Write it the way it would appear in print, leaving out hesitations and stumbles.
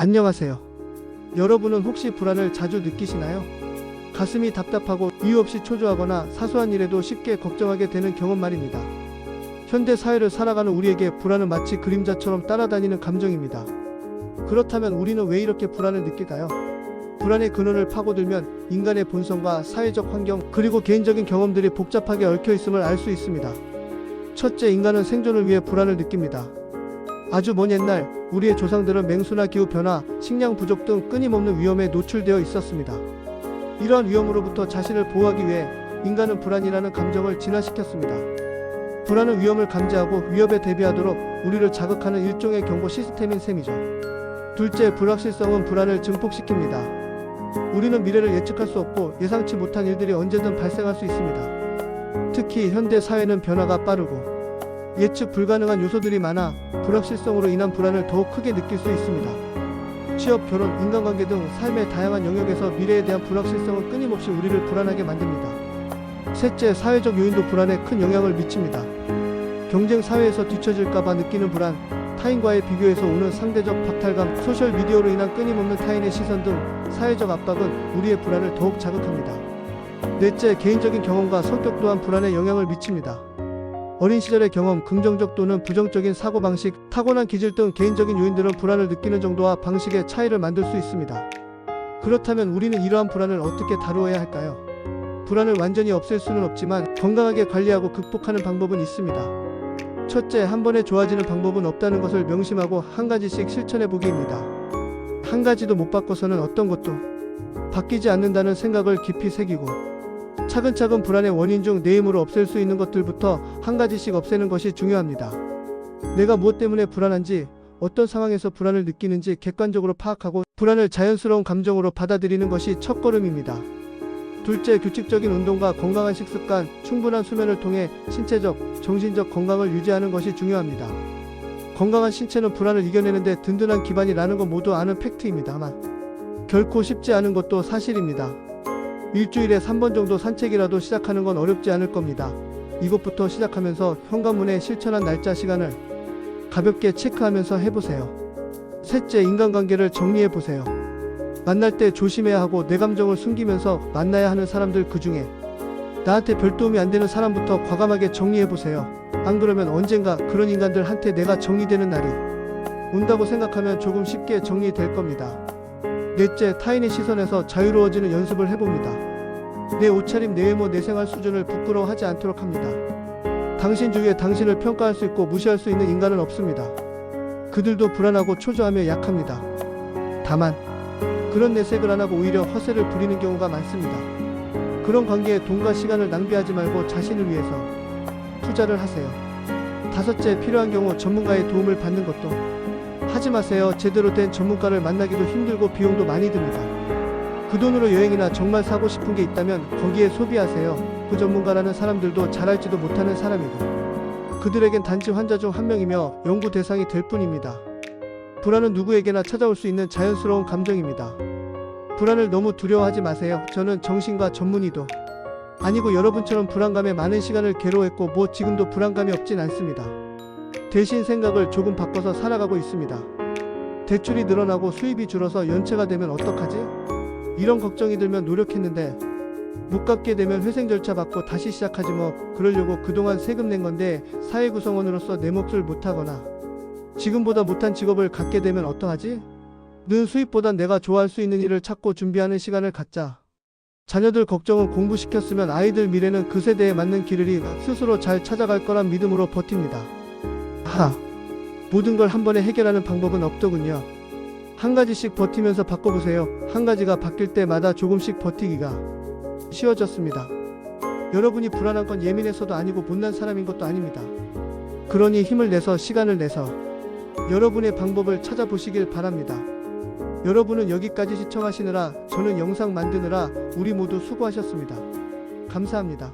안녕하세요. 여러분은 혹시 불안을 자주 느끼시나요? 가슴이 답답하고 이유 없이 초조하거나 사소한 일에도 쉽게 걱정하게 되는 경험 말입니다. 현대 사회를 살아가는 우리에게 불안은 마치 그림자처럼 따라다니는 감정입니다. 그렇다면 우리는 왜 이렇게 불안을 느낄까요? 불안의 근원을 파고들면 인간의 본성과 사회적 환경 그리고 개인적인 경험들이 복잡하게 얽혀 있음을 알 수 있습니다. 첫째, 인간은 생존을 위해 불안을 느낍니다. 아주 먼 옛날 우리의 조상들은 맹수나 기후변화, 식량 부족 등 끊임없는 위험에 노출되어 있었습니다. 이러한 위험으로부터 자신을 보호하기 위해 인간은 불안이라는 감정을 진화시켰습니다. 불안은 위험을 감지하고 위협에 대비하도록 우리를 자극하는 일종의 경고 시스템인 셈이죠. 둘째, 불확실성은 불안을 증폭시킵니다. 우리는 미래를 예측할 수 없고 예상치 못한 일들이 언제든 발생할 수 있습니다. 특히 현대 사회는 변화가 빠르고 예측 불가능한 요소들이 많아 불확실성으로 인한 불안을 더욱 크게 느낄 수 있습니다. 취업, 결혼, 인간관계 등 삶의 다양한 영역에서 미래에 대한 불확실성은 끊임없이 우리를 불안하게 만듭니다. 셋째, 사회적 요인도 불안에 큰 영향을 미칩니다. 경쟁 사회에서 뒤처질까봐 느끼는 불안, 타인과의 비교에서 오는 상대적 박탈감, 소셜미디어로 인한 끊임없는 타인의 시선 등 사회적 압박은 우리의 불안을 더욱 자극합니다. 넷째, 개인적인 경험과 성격 또한 불안에 영향을 미칩니다. 어린 시절의 경험, 긍정적 또는 부정적인 사고방식, 타고난 기질 등 개인적인 요인들은 불안을 느끼는 정도와 방식의 차이를 만들 수 있습니다. 그렇다면 우리는 이러한 불안을 어떻게 다루어야 할까요? 불안을 완전히 없앨 수는 없지만 건강하게 관리하고 극복하는 방법은 있습니다. 첫째, 한 번에 좋아지는 방법은 없다는 것을 명심하고 한 가지씩 실천해 보기입니다. 한 가지도 못 바꿔서는 어떤 것도 바뀌지 않는다는 생각을 깊이 새기고 차근차근 불안의 원인 중 내 힘으로 없앨 수 있는 것들부터 한 가지씩 없애는 것이 중요합니다. 내가 무엇 때문에 불안한지, 어떤 상황에서 불안을 느끼는지 객관적으로 파악하고 불안을 자연스러운 감정으로 받아들이는 것이 첫걸음입니다. 둘째, 규칙적인 운동과 건강한 식습관, 충분한 수면을 통해 신체적, 정신적 건강을 유지하는 것이 중요합니다. 건강한 신체는 불안을 이겨내는 데 든든한 기반이라는 건 모두 아는 팩트입니다만 결코 쉽지 않은 것도 사실입니다. 일주일에 3번 정도 산책이라도 시작하는 건 어렵지 않을 겁니다. 이것부터 시작하면서 현관문에 실천한 날짜 시간을 가볍게 체크하면서 해보세요. 셋째, 인간관계를 정리해보세요. 만날 때 조심해야 하고 내 감정을 숨기면서 만나야 하는 사람들, 그 중에 나한테 별 도움이 안 되는 사람부터 과감하게 정리해보세요. 안 그러면 언젠가 그런 인간들한테 내가 정리되는 날이 온다고 생각하면 조금 쉽게 정리될 겁니다. 넷째, 타인의 시선에서 자유로워지는 연습을 해봅니다. 내 옷차림, 내 외모, 내 생활 수준을 부끄러워하지 않도록 합니다. 당신 주위에 당신을 평가할 수 있고 무시할 수 있는 인간은 없습니다. 그들도 불안하고 초조하며 약합니다. 다만 그런 내색을 안 하고 오히려 허세를 부리는 경우가 많습니다. 그런 관계에 돈과 시간을 낭비하지 말고 자신을 위해서 투자를 하세요. 다섯째, 필요한 경우 전문가의 도움을 받는 것도 하지 마세요. 제대로 된 전문가를 만나기도 힘들고 비용도 많이 듭니다. 그 돈으로 여행이나 정말 사고 싶은 게 있다면 거기에 소비하세요. 그 전문가라는 사람들도 잘 알지도 못하는 사람이고 그들에겐 단지 환자 중 한 명이며 연구 대상이 될 뿐입니다. 불안은 누구에게나 찾아올 수 있는 자연스러운 감정입니다. 불안을 너무 두려워하지 마세요. 저는 정신과 전문의도 아니고 여러분처럼 불안감에 많은 시간을 괴로워했고 지금도 불안감이 없진 않습니다. 대신 생각을 조금 바꿔서 살아가고 있습니다. 대출이 늘어나고 수입이 줄어서 연체가 되면 어떡하지? 이런 걱정이 들면 노력했는데 못 갚게 되면 회생 절차 받고 다시 시작하지 그러려고 그동안 세금 낸 건데 사회 구성원으로서 내 몫을 못하거나 지금보다 못한 직업을 갖게 되면 어떡하지? 는 수입보단 내가 좋아할 수 있는 일을 찾고 준비하는 시간을 갖자. 자녀들 걱정은 공부시켰으면 아이들 미래는 그 세대에 맞는 길을 스스로 잘 찾아갈 거란 믿음으로 버팁니다. 모든 걸 한 번에 해결하는 방법은 없더군요. 한 가지씩 버티면서 바꿔보세요. 한 가지가 바뀔 때마다 조금씩 버티기가 쉬워졌습니다. 여러분이 불안한 건 예민해서도 아니고 못난 사람인 것도 아닙니다. 그러니 힘을 내서 시간을 내서 여러분의 방법을 찾아보시길 바랍니다. 여러분은 여기까지 시청하시느라, 저는 영상 만드느라 우리 모두 수고하셨습니다. 감사합니다.